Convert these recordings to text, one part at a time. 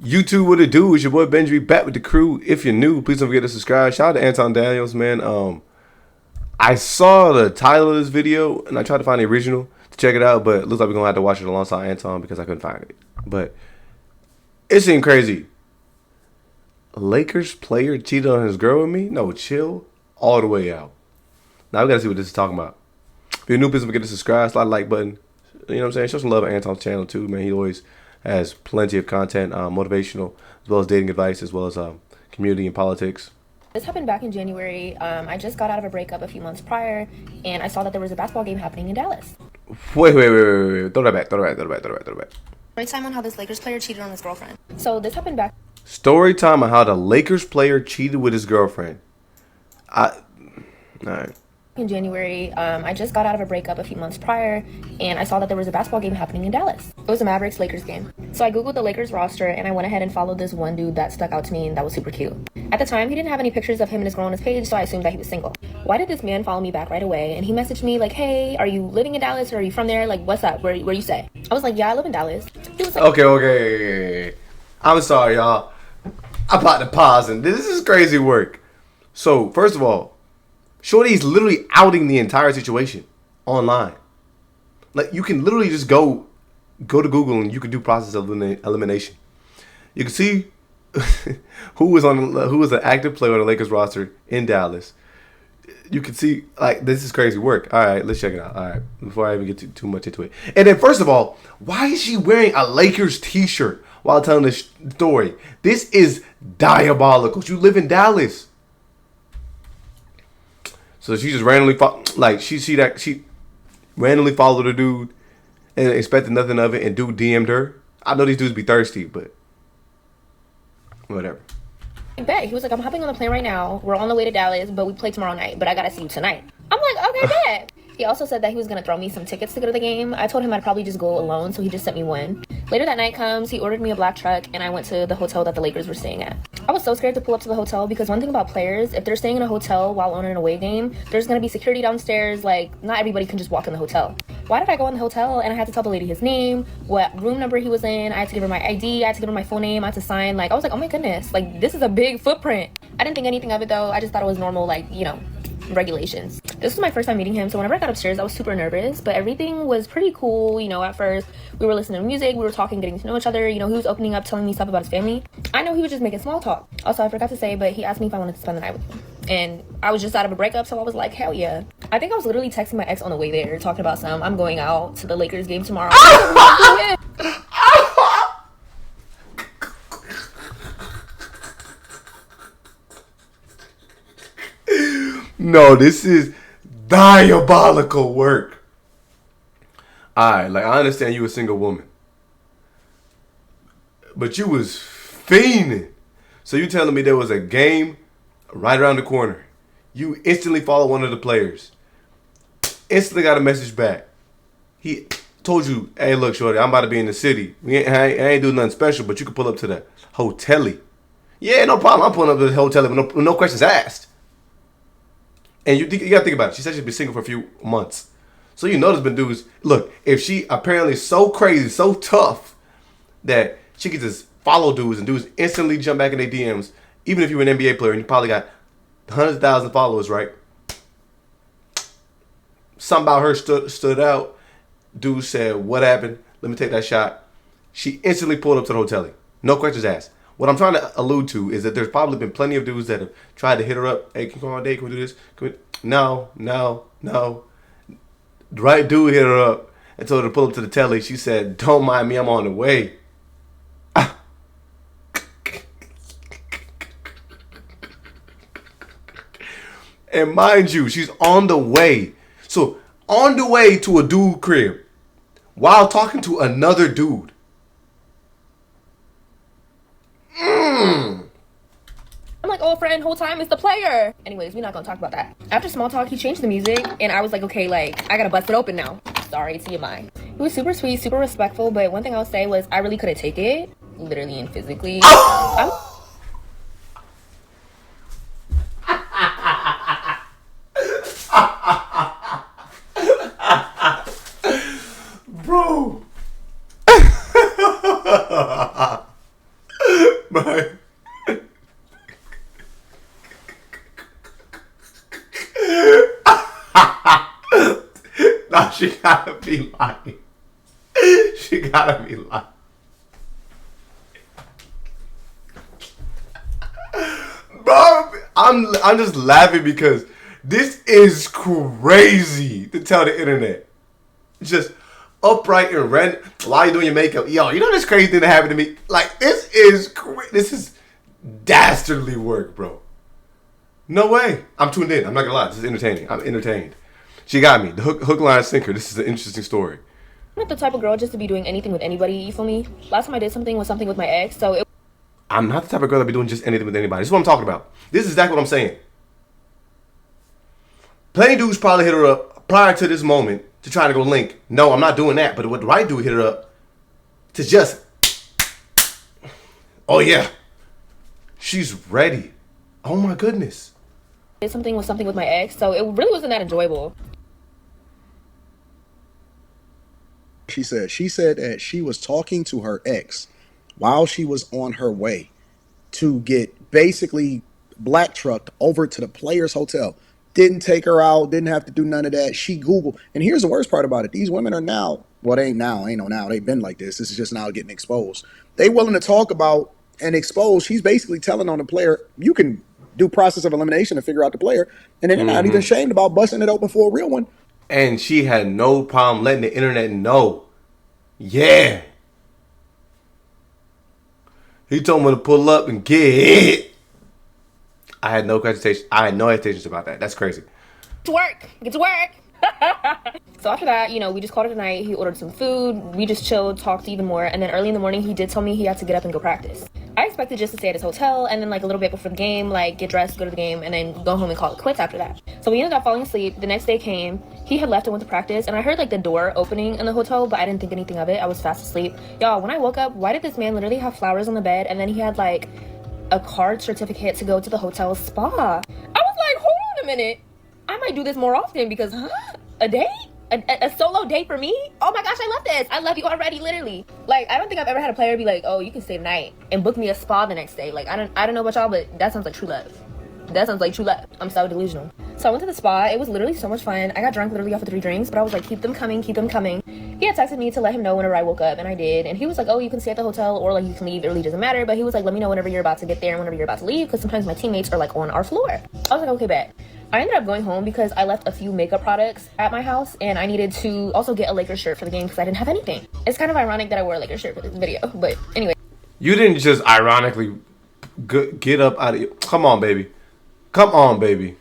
YouTube, what it do? It's your boy Benji back with the crew. If you're new, please don't forget to subscribe. Shout out to Anton Daniels, man. I saw the title of this video and I tried to find the original to check it out, but it looks like we're gonna have to watch it alongside Anton because I couldn't find it. But it seemed crazy. A Lakers player cheated on his girl with me? No, chill all the way out. Now we gotta see what this is talking about. If you're new, please don't forget to subscribe, slide the like button. You know what I'm saying? Show some love at Anton's channel too, man. He always has plenty of content, motivational, as well as dating advice, as well as community and politics. This happened back in January. I just got out of a breakup a few months prior, and I saw that there was a basketball game happening in Dallas. Wait. Throw that back. Story time on how this Lakers player cheated on his girlfriend. So this happened back Story time on how the Lakers player cheated with his girlfriend. All right. in January. I just got out of a breakup a few months prior, and I saw that there was a basketball game happening in Dallas. It was a Mavericks-Lakers game. So I googled the Lakers roster, and I went ahead and followed this one dude that stuck out to me, and that was super cute. At the time, he didn't have any pictures of him and his girl on his page, so I assumed that he was single. Why did this man follow me back right away? And he messaged me like, hey, are you living in Dallas, or are you from there? Like, what's up? Where you stay? I was like, yeah, I live in Dallas. He was like, Okay. I'm sorry, y'all. I'm about to pause, and this is crazy work. So, first of all, Shorty's literally outing the entire situation online. Like, you can literally just go to Google and you can do process elimination. You can see who was an active player on the Lakers roster in Dallas. You can see, like, this is crazy work. All right, let's check it out. All right, before I even get too much into it. And then, first of all, why is she wearing a Lakers t-shirt while telling this story? This is diabolical. You live in Dallas. So she just randomly, she randomly followed a dude and expected nothing of it, and dude DM'd her. I know these dudes be thirsty, but whatever. I bet. He was like, I'm hopping on the plane right now. We're on the way to Dallas, but we play tomorrow night. But I gotta see you tonight. I'm like, okay, bet. He also said that he was gonna throw me some tickets to go to the game. I told him I'd probably just go alone, so he just sent me one. Later that night comes, he ordered me a black truck, and I went to the hotel that the Lakers were staying at. I was so scared to pull up to the hotel because one thing about players, if they're staying in a hotel while on an away game, there's gonna be security downstairs. Like, not everybody can just walk in the hotel. Why did I go in the hotel and I had to tell the lady his name, what room number he was in? I had to give her my ID, I had to give her my full name, I had to sign. Like, I was like, oh my goodness, like, this is a big footprint. I didn't think anything of it though. I just thought it was normal, like, you know, regulations. This was my first time meeting him, so whenever I got upstairs I was super nervous, but everything was pretty cool. You know, at first we were listening to music, we were talking, getting to know each other. You know, he was opening up, telling me stuff about his family. I know he was just making small talk. Also, I forgot to say, but he asked me if I wanted to spend the night with him, and I was just out of a breakup, so I was like, hell yeah. I think I was literally texting my ex on the way there, talking about I'm going out to the Lakers game tomorrow. No, this is diabolical work. Alright, like, I understand you a single woman, but you was fiending. So you telling me there was a game right around the corner. You instantly follow one of the players. Instantly got a message back. He told you, hey, look, shorty, I'm about to be in the city. I ain't doing nothing special, but you can pull up to the hotel. Yeah, no problem. I'm pulling up to the hotel with no questions asked. And you gotta think about it. She said she's been single for a few months. So you know there's been dudes. Look, if she apparently so crazy, so tough, that she could just follow dudes and dudes instantly jump back in their DMs, even if you're an NBA player and you probably got hundreds of thousands of followers, right? Something about her stood out. Dude said, what happened? Let me take that shot. She instantly pulled up to the hotel. No questions asked. What I'm trying to allude to is that there's probably been plenty of dudes that have tried to hit her up. Hey, can you come on a date? Can we do this? No. The right dude hit her up and told her to pull up to the telly. She said, don't mind me, I'm on the way. And mind you, she's on the way. So, on the way to a dude crib while talking to another dude. I'm like, oh, friend, whole time it's the player. Anyways, we're not gonna talk about that. After small talk, he changed the music, and I was like, okay, like, I gotta bust it open now. Sorry, TMI. He was super sweet, super respectful, but one thing I'll say was I really couldn't take it, literally and physically. Bro. But no, she gotta be lying. She gotta be lying. Bro, I'm just laughing because this is crazy to tell the internet. Just upright and random. While you doing your makeup, yo, you know this crazy thing that happened to me? Like, this is dastardly work, bro. No way. I'm tuned in. I'm not gonna lie. This is entertaining. I'm entertained. She got me. The hook, line, sinker. This is an interesting story. I'm not the type of girl just to be doing anything with anybody, you feel me? Last time I did something was something with my ex, so it... I'm not the type of girl that be doing just anything with anybody. This is what I'm talking about. This is exactly what I'm saying. Plenty dudes probably hit her up prior to this moment to try to go link. No, I'm not doing that. But what the right dude hit her up to just... Oh, yeah. She's ready. Oh, my goodness. Did something with my ex, so it really wasn't that enjoyable. She said that she was talking to her ex while she was on her way to get basically black trucked over to the Players Hotel. Didn't take her out, didn't have to do none of that. She Googled. And here's the worst part about it. These women are now, well, they ain't now, ain't no now. They've been like this. This is just now getting exposed. They willing to talk about and expose. She's basically telling on the player, you can do process of elimination to figure out the player. And then they're not even ashamed about busting it open for a real one. And she had no problem letting the internet know. Yeah. He told me to pull up and get it. I had no hesitation. I had no hesitations about that. That's crazy. Get to work. So after that, we just called it a night. He ordered some food. We just chilled, talked even more. And then early in the morning, he did tell me he had to get up and go practice. I expected just to stay at his hotel and then a little bit before the game, get dressed, go to the game, and then go home and call it quits after that. So we ended up falling asleep. The next day came. He had left and went to practice, and I heard the door opening in the hotel, but I didn't think anything of it. I was fast asleep. Y'all, when I woke up, why did this man literally have flowers on the bed, and then he had a card certificate to go to the hotel spa? I was like, hold on a minute. I might do this more often because, a date? A solo date for me? Oh my gosh, I love this. I love you already, literally. I don't think I've ever had a player be like, oh, you can stay tonight and book me a spa the next day. I don't know about y'all, but that sounds like true love. That sounds like true love. I'm so delusional. So I went to the spa. It was literally so much fun. I got drunk literally off of 3 drinks, but I was like, keep them coming, keep them coming. He had texted me to let him know whenever I woke up, and I did. And he was like, oh, you can stay at the hotel or you can leave. It really doesn't matter. But he was like, let me know whenever you're about to get there and whenever you're about to leave, because sometimes my teammates are on our floor. I was like, okay, bet. I ended up going home because I left a few makeup products at my house, and I needed to also get a Lakers shirt for the game because I didn't have anything. It's kind of ironic that I wore a Lakers shirt for this video, but anyway. You didn't just ironically get up out of your... Come on, baby. Come on, baby.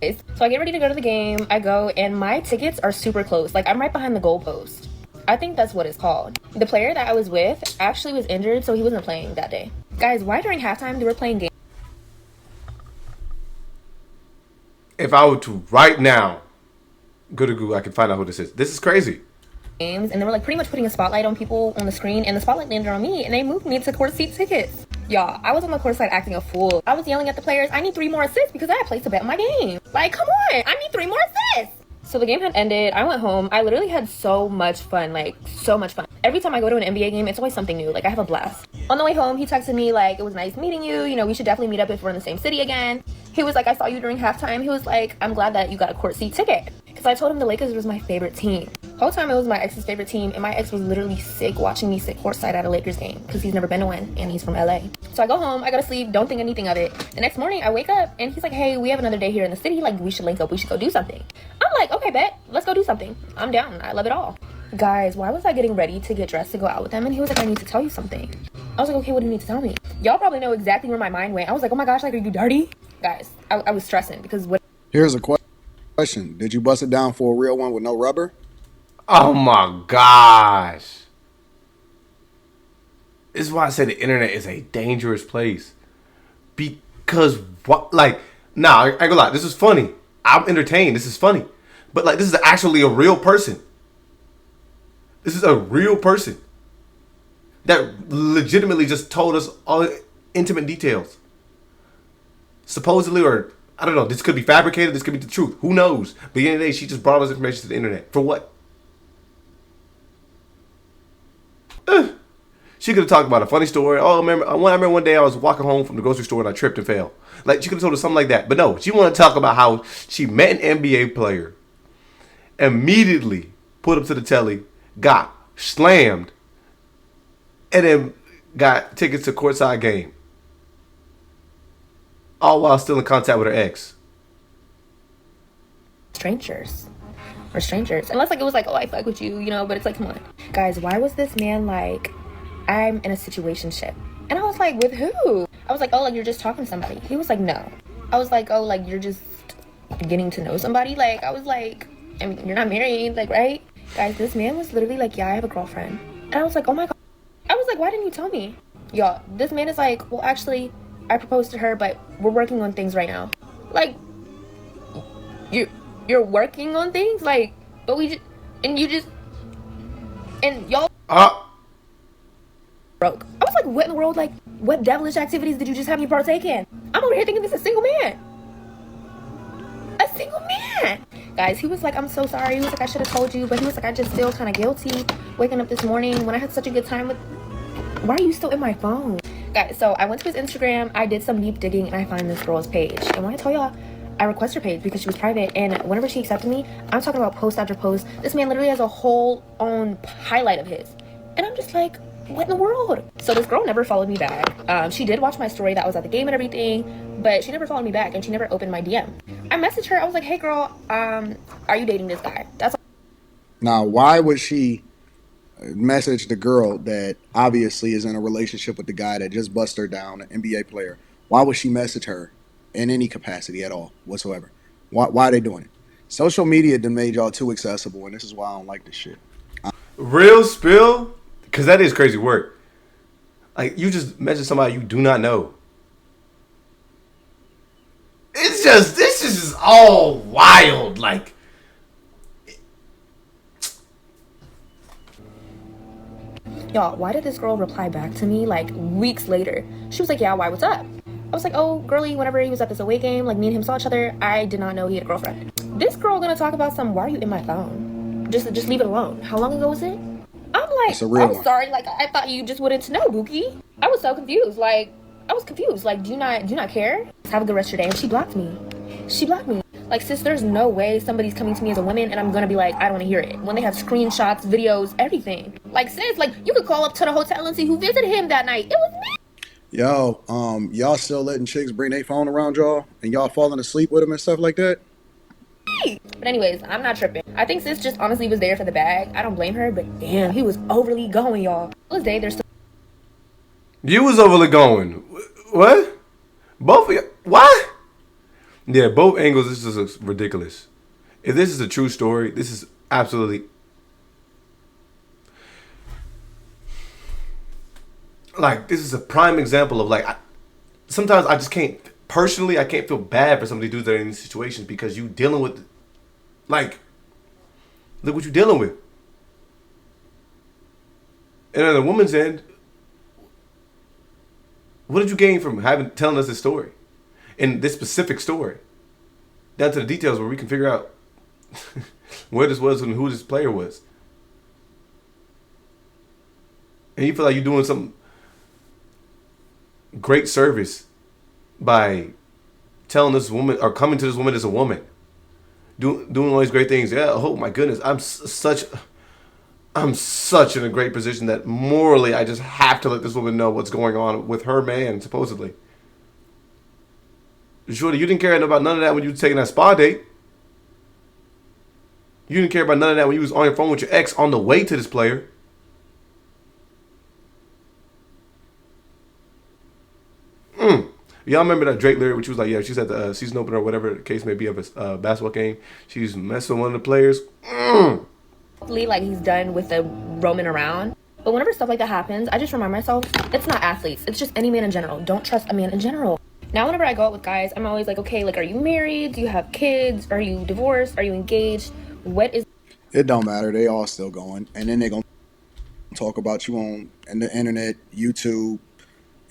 So I get ready to go to the game. I go, and my tickets are super close. I'm right behind the goalpost. I think that's what it's called. The player that I was with actually was injured, so he wasn't playing that day. Guys, why during halftime they were playing games? If I were to right now go to Google, I can find out who this is. This is crazy. And they were pretty much putting a spotlight on people on the screen, and the spotlight landed on me, and they moved me to court seat tickets. Y'all, I was on the court side acting a fool. I was yelling at the players, I need 3 more assists because I had placed a bet on my game. Come on, I need 3 more assists. So the game had ended. I went home. I literally had so much fun, so much fun. Every time I go to an NBA game, it's always something new. I have a blast. On the way home, he texted me it was nice meeting you. We should definitely meet up if we're in the same city again. He was like, I saw you during halftime. He was like, I'm glad that you got a court seat ticket. Because I told him the Lakers was my favorite team. The whole time it was my ex's favorite team, and my ex was literally sick watching me sit courtside at a Lakers game because he's never been to one, and he's from LA. So I go home, I go to sleep, don't think anything of it. The next morning, I wake up, and he's like, hey, we have another day here in the city. We should link up. We should go do something. I'm like, okay, bet. Let's go do something. I'm down. I love it all. Guys, why was I getting ready to get dressed to go out with him? And he was like, I need to tell you something. I was like, okay, what do you need to tell me? Y'all probably know exactly where my mind went. I was like, oh my gosh, are you dirty? Guys, I was stressing because what... Here's a question. Did you bust it down for a real one with no rubber? Oh my gosh. This is why I say the internet is a dangerous place. Because what, I ain't gonna lie, this is funny. I'm entertained. This is funny. But this is actually a real person. This is a real person that legitimately just told us all intimate details. Supposedly, or I don't know, this could be fabricated, this could be the truth. Who knows? But at the end of the day, she just brought us information to the internet. For what? She could have talked about a funny story. Oh, I remember one day I was walking home from the grocery store and I tripped and fell. Like, she could have told us something like that. But no, she wanted to talk about how she met an NBA player, immediately put up to the telly, got slammed, and then got tickets to courtside game. All while still in contact with her ex. Strangers. We're strangers. Unless like it was like, oh, I fuck with you, you know, but it's like, come on. Guys, why was this man like, I'm in a situationship? And I was like, with who? I was like, oh, like you're just talking to somebody. He was like, no. I was like, oh, like you're just getting to know somebody. Like, I was like, I mean, you're not married, like, right? Guys, this man was literally like, yeah, I have a girlfriend. And I was like, oh my God. I was like, why didn't you tell me? Y'all, this man is like, well, actually, I proposed to her, but we're working on things right now. Like, you're working on things? Like, but we just, and you just, and y'all broke. I was like, what in the world? Like, what devilish activities did you just have me partake in? I'm over here thinking this is a single man. A single man. Guys, he was like, I'm so sorry. He was like, I should have told you. But he was like, I just feel kind of guilty waking up this morning when I had such a good time with... Why are you still in my phone? Guys, so I went to his Instagram. I did some deep digging and I found this girl's page. And when I tell y'all, I requested her page because she was private. And whenever she accepted me, I'm talking about post after post. This man literally has a whole own highlight of his. And I'm just like, what in the world? So this girl never followed me back. She did watch my story that was at the game and everything, but she never followed me back and she never opened my DM. I messaged her. I was like, hey girl, are you dating this guy? That's all. Now, why would she message the girl that obviously is in a relationship with the guy that just bust her down, an NBA player? Why would she message her in any capacity at all whatsoever? Why are they doing it? Social media done made y'all too accessible, and this is why I don't like this shit. Real spill? Because that is crazy work. Like, you just message somebody you do not know. This is just all wild. Like, Y'all, why did this girl reply back to me like weeks later? She was like, yeah, why, what's up? I was like, oh, girly, whenever he was at this away game, like me and him saw each other, I did not know he had a girlfriend. This girl gonna talk about why are you in my phone? Just leave it alone. How long ago was it? I'm like, I'm sorry, like I thought you just wanted to know, Bookie. I was so confused. Like, I was confused. Like, do you not care? Have a good rest of your day. And she blocked me. She blocked me. Like, sis, there's no way somebody's coming to me as a woman and I'm gonna be like, I don't wanna hear it. When they have screenshots, videos, everything. Like, sis, like, you could call up to the hotel and see who visited him that night. It was me. Yo, y'all still letting chicks bring their phone around y'all and y'all falling asleep with them and stuff like that? But anyways, I'm not tripping. I think sis just honestly was there for the bag. I don't blame her, but damn, he was overly going, y'all. This day, there's still... you was overly going. What? Both of you? What? Yeah, both angles, this is ridiculous. If this is a true story, this is absolutely... like, this is a prime example of, like, sometimes I just can't... personally, I can't feel bad for some of these dudes that are in these situations because you dealing with, like, look what you're dealing with. And on the woman's end, what did you gain from telling us this story? And this specific story. Down to the details where we can figure out where this was and who this player was. And you feel like you're doing some great service by telling this woman or coming to this woman as a woman, doing all these great things. Yeah, oh my goodness, I'm such in a great position that morally I just have to let this woman know what's going on with her man, supposedly. Shorty, you didn't care about none of that when you were taking that spa date. You didn't care about none of that when you was on your phone with your ex on the way to this player. Y'all remember that Drake lyric, which was like, yeah, she's at the season opener or whatever the case may be of a basketball game. She's messing with one of the players. Like, he's done with the roaming around. But whenever stuff like that happens, I just remind myself, it's not athletes. It's just any man in general. Don't trust a man in general. Now, whenever I go out with guys, I'm always like, okay, like, are you married? Do you have kids? Are you divorced? Are you engaged? What is... It don't matter. They all still going. And then they gonna talk about you on the internet, YouTube,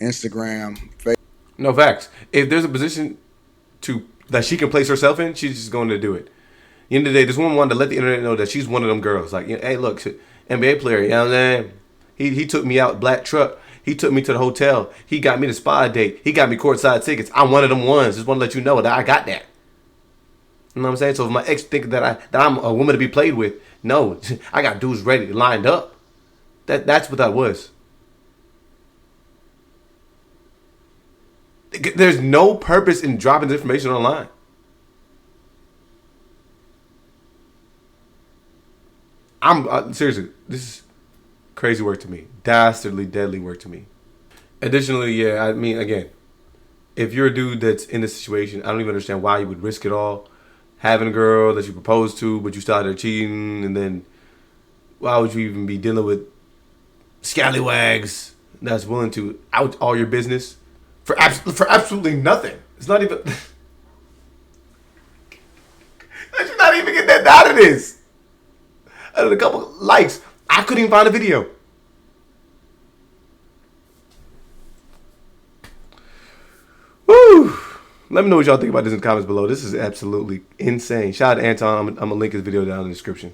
Instagram, Facebook. No, facts. If there's a position that she can place herself in, she's just going to do it. At the end of the day, this woman wanted to let the internet know that she's one of them girls. Like, you know, hey, look, NBA player, you know what I'm saying? He took me out, black truck. He took me to the hotel. He got me the spa date. He got me courtside tickets. I'm one of them ones. Just want to let you know that I got that. You know what I'm saying? So if my ex thinking that I'm a woman to be played with, no, I got dudes ready, lined up. That's what that was. There's no purpose in dropping this information online. Seriously, this is crazy work to me. Dastardly, deadly work to me. Additionally, yeah, I mean, again, if you're a dude that's in this situation, I don't even understand why you would risk it all. Having a girl that you proposed to, but you started cheating, and then why would you even be dealing with scallywags that's willing to out all your business for absolutely nothing? It's not even. I should not even get that out of this. Out of a couple likes, I couldn't even find a video. Woo! Let me know what y'all think about this in the comments below. This is absolutely insane. Shout out to Anton. I'm going to link his video down in the description.